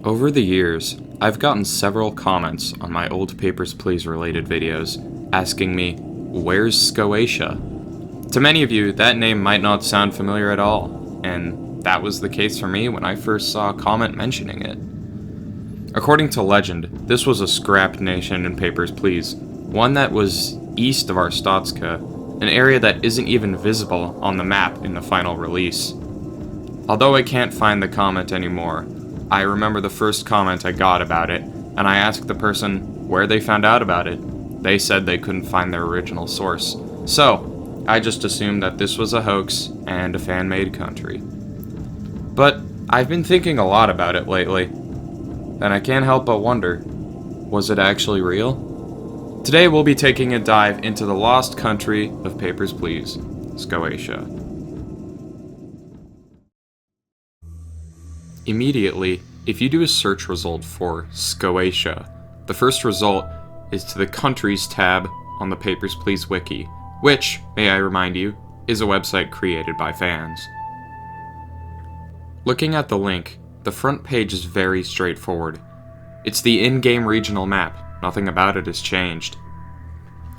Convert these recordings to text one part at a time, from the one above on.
Over the years, I've gotten several comments on my old Papers, Please related videos asking me, where's Skoatia? To many of you, that name might not sound familiar at all, and that was the case for me when I first saw a comment mentioning it. According to legend, this was a scrapped nation in Papers, Please, one that was east of our Skoatia, an area that isn't even visible on the map in the final release. Although I can't find the comment anymore, I remember the first comment I got about it, and I asked the person where they found out about it. They said they couldn't find their original source. So, I just assumed that this was a hoax and a fan-made country. But I've been thinking a lot about it lately, and I can't help but wonder, was it actually real? Today we'll be taking a dive into the lost country of Papers, Please, Skoatia. Immediately, if you do a search result for Skoatia, the first result is to the Countries tab on the Papers, Please wiki, which, may I remind you, is a website created by fans. Looking at the link, the front page is very straightforward. It's the in-game regional map, nothing about it has changed.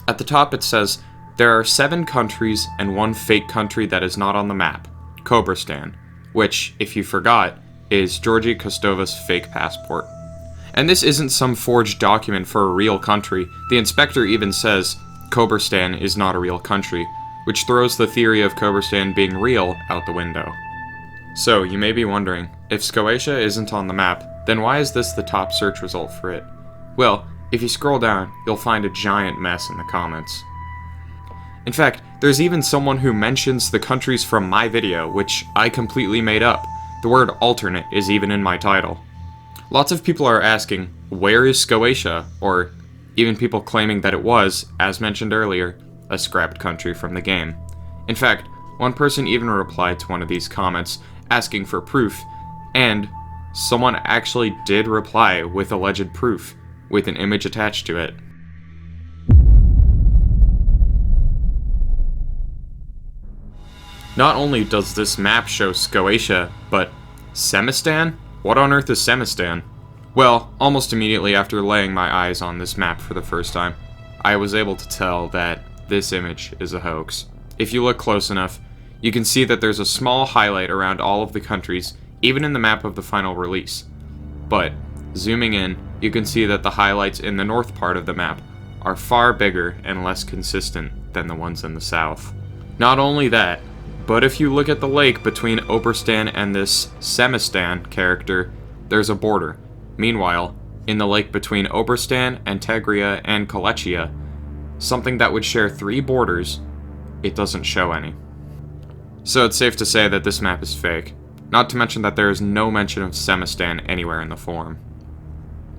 At the top it says, there are 7 countries and 1 fake country that is not on the map, Kobristan, which, if you forgot, is Georgi Kostova's fake passport. And this isn't some forged document for a real country. The inspector even says Kobristan is not a real country, which throws the theory of Kobristan being real out the window. So, you may be wondering, if Skoatia isn't on the map, then why is this the top search result for it? Well, if you scroll down, you'll find a giant mess in the comments. In fact, there's even someone who mentions the countries from my video, which I completely made up. The word alternate is even in my title. Lots of people are asking, where is Skoatia? Or even people claiming that it was, as mentioned earlier, a scrapped country from the game. In fact, one person even replied to one of these comments asking for proof, and someone actually did reply with alleged proof, with an image attached to it. Not only does this map show Skoatia, but Semistan? What on earth is Semistan? Well, almost immediately after laying my eyes on this map for the first time, I was able to tell that this image is a hoax. If you look close enough, you can see that there's a small highlight around all of the countries, even in the map of the final release. But, zooming in, you can see that the highlights in the north part of the map are far bigger and less consistent than the ones in the south. Not only that, but if you look at the lake between Oberstan and this Semistan character, there's a border. Meanwhile, in the lake between Oberstan, Antegria, and Skoatia, something that would share 3 borders, it doesn't show any. So it's safe to say that this map is fake, not to mention that there is no mention of Semistan anywhere in the forum.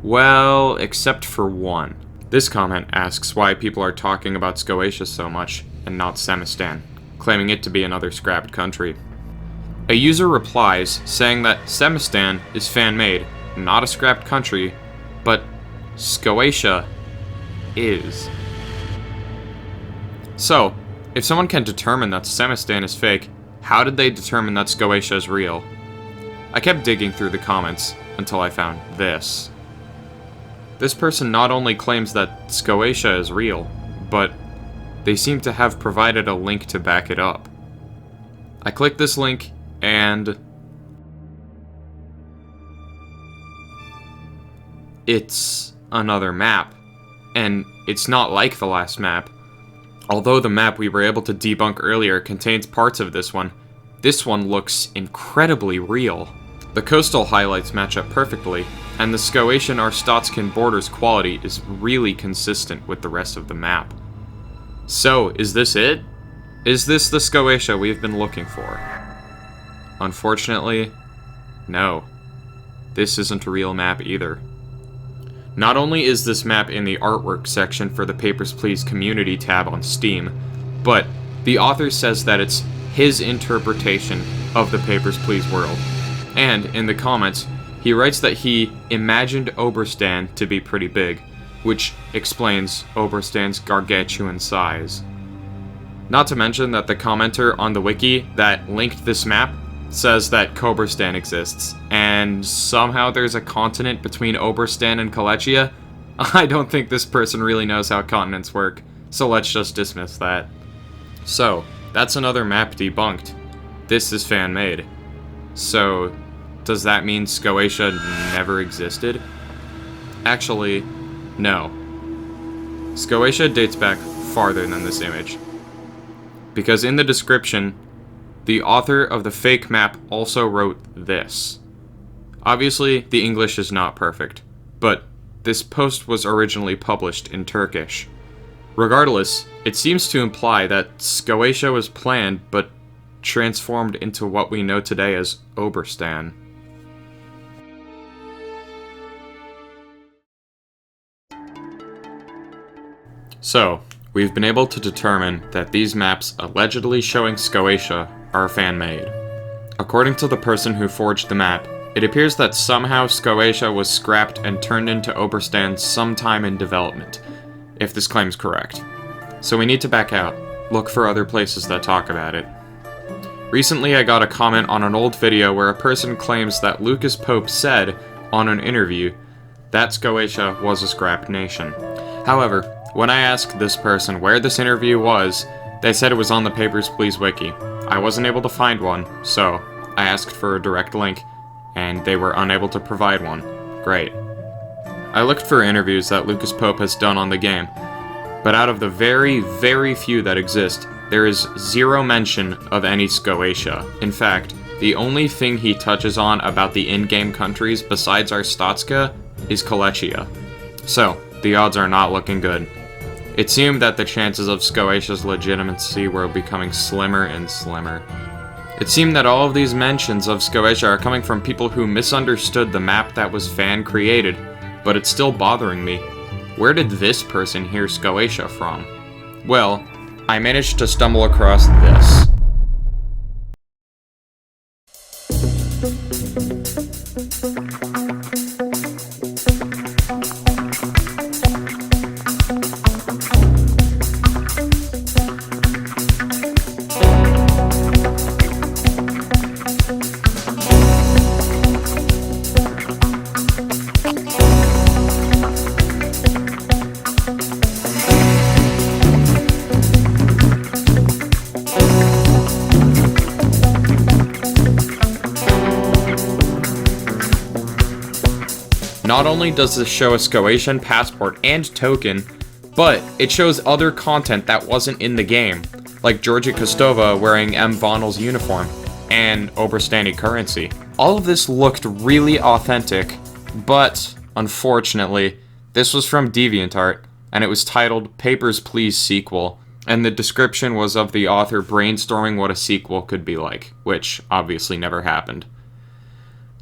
Well, except for one. This comment asks why people are talking about Skoatia so much, and not Semistan, claiming it to be another scrapped country. A user replies saying that Semistan is fan-made, not a scrapped country, but Skoatia is. So, if someone can determine that Semistan is fake, how did they determine that Skoatia is real? I kept digging through the comments until I found this. This person not only claims that Skoatia is real, but they seem to have provided a link to back it up. I clicked this link, and it's another map. And it's not like the last map. Although the map we were able to debunk earlier contains parts of this one looks incredibly real. The coastal highlights match up perfectly, and the Skoatian-Arstotzkan border's quality is really consistent with the rest of the map. So, is this it? Is this the Skoatia we've been looking for? Unfortunately, no. This isn't a real map either. Not only is this map in the artwork section for the Papers, Please community tab on Steam, but the author says that it's his interpretation of the Papers, Please world. And, in the comments, he writes that he imagined Oberstan to be pretty big, which explains Oberstan's gargantuan size. Not to mention that the commenter on the wiki that linked this map says that Koberstan exists, and somehow there's a continent between Oberstan and Skoatia. I don't think this person really knows how continents work, so let's just dismiss that. So, that's another map debunked. This is fan-made. So, does that mean Skoatia never existed? Actually, no. Skoatia dates back farther than this image. Because in the description, the author of the fake map also wrote this. Obviously, the English is not perfect, but this post was originally published in Turkish. Regardless, it seems to imply that Skoatia was planned but transformed into what we know today as Oberstan. So, we've been able to determine that these maps allegedly showing Skoatia are fan-made. According to the person who forged the map, it appears that somehow Skoatia was scrapped and turned into Oberstan sometime in development, if this claim's correct. So we need to back out, look for other places that talk about it. Recently I got a comment on an old video where a person claims that Lucas Pope said, on an interview, that Skoatia was a scrapped nation. However, when I asked this person where this interview was, they said it was on the Papers, Please wiki. I wasn't able to find one, so I asked for a direct link, and they were unable to provide one. Great. I looked for interviews that Lucas Pope has done on the game, but out of the very, very few that exist, there is zero mention of any Skoatia. In fact, the only thing he touches on about the in-game countries besides Arstatska is Skoatia. So, the odds are not looking good. It seemed that the chances of Skoatia's legitimacy were becoming slimmer and slimmer. It seemed that all of these mentions of Skoatia are coming from people who misunderstood the map that was fan-created, but it's still bothering me. Where did this person hear Skoatia from? Well, I managed to stumble across this. Not only does this show a Skoatian passport and token, but it shows other content that wasn't in the game, like Georgia Kostova wearing M. Vonel's uniform, and Oberstani currency. All of this looked really authentic, but, unfortunately, this was from DeviantArt, and it was titled Papers, Please Sequel, and the description was of the author brainstorming what a sequel could be like, which obviously never happened.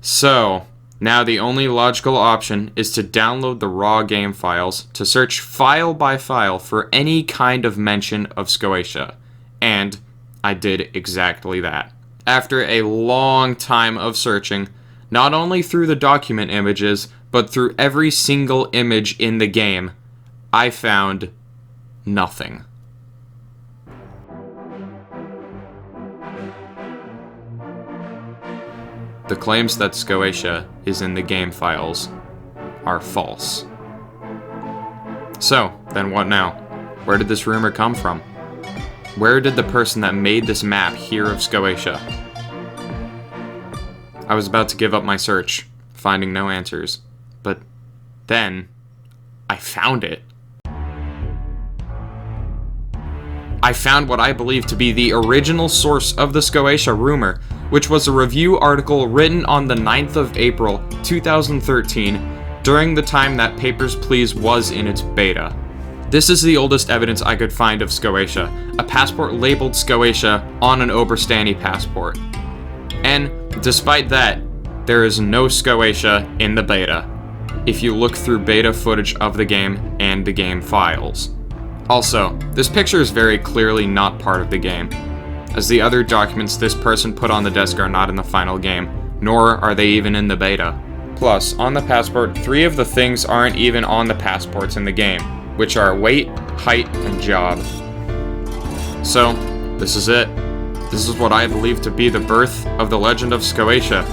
So, now the only logical option is to download the raw game files to search file by file for any kind of mention of Skoatia, and I did exactly that. After a long time of searching, not only through the document images, but through every single image in the game, I found nothing. The claims that Skoatia is in the game files are false. So, then what now? Where did this rumor come from? Where did the person that made this map hear of Skoatia? I was about to give up my search, finding no answers, but then I found it. I found what I believe to be the original source of the Skoatia rumor, which was a review article written on the 9th of April, 2013, during the time that Papers, Please was in its beta. This is the oldest evidence I could find of Skoatia, a passport labeled Skoatia on an Oberstani passport. And despite that, there is no Skoatia in the beta, if you look through beta footage of the game and the game files. Also, this picture is very clearly not part of the game, as the other documents this person put on the desk are not in the final game, nor are they even in the beta. Plus, on the passport, 3 of the things aren't even on the passports in the game, which are weight, height, and job. So, this is it. This is what I believe to be the birth of the legend of Skoatia.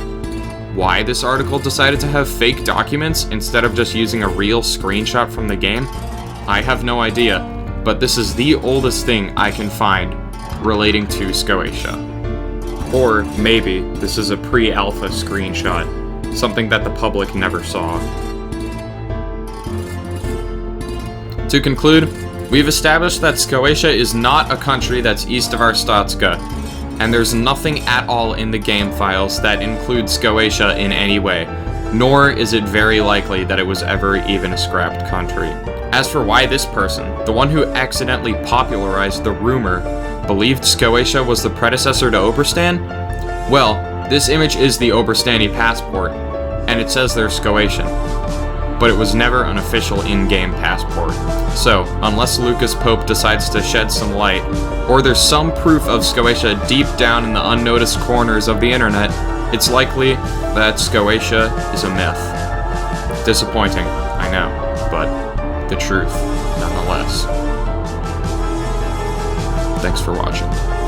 Why this article decided to have fake documents instead of just using a real screenshot from the game, I have no idea, but this is the oldest thing I can find relating to Skoatia. Or maybe this is a pre-alpha screenshot, something that the public never saw. To conclude, we've established that Skoatia is not a country that's east of our Statska, and there's nothing at all in the game files that include Skoatia in any way, nor is it very likely that it was ever even a scrapped country. As for why this person, the one who accidentally popularized the rumor, believed Skoatia was the predecessor to Oberstan, well, this image is the Oberstani passport, and it says they're Skoatian, but it was never an official in-game passport. So, unless Lucas Pope decides to shed some light, or there's some proof of Skoatia deep down in the unnoticed corners of the internet, it's likely that Skoatia is a myth. Disappointing, I know, but the truth, nonetheless. Thanks for watching.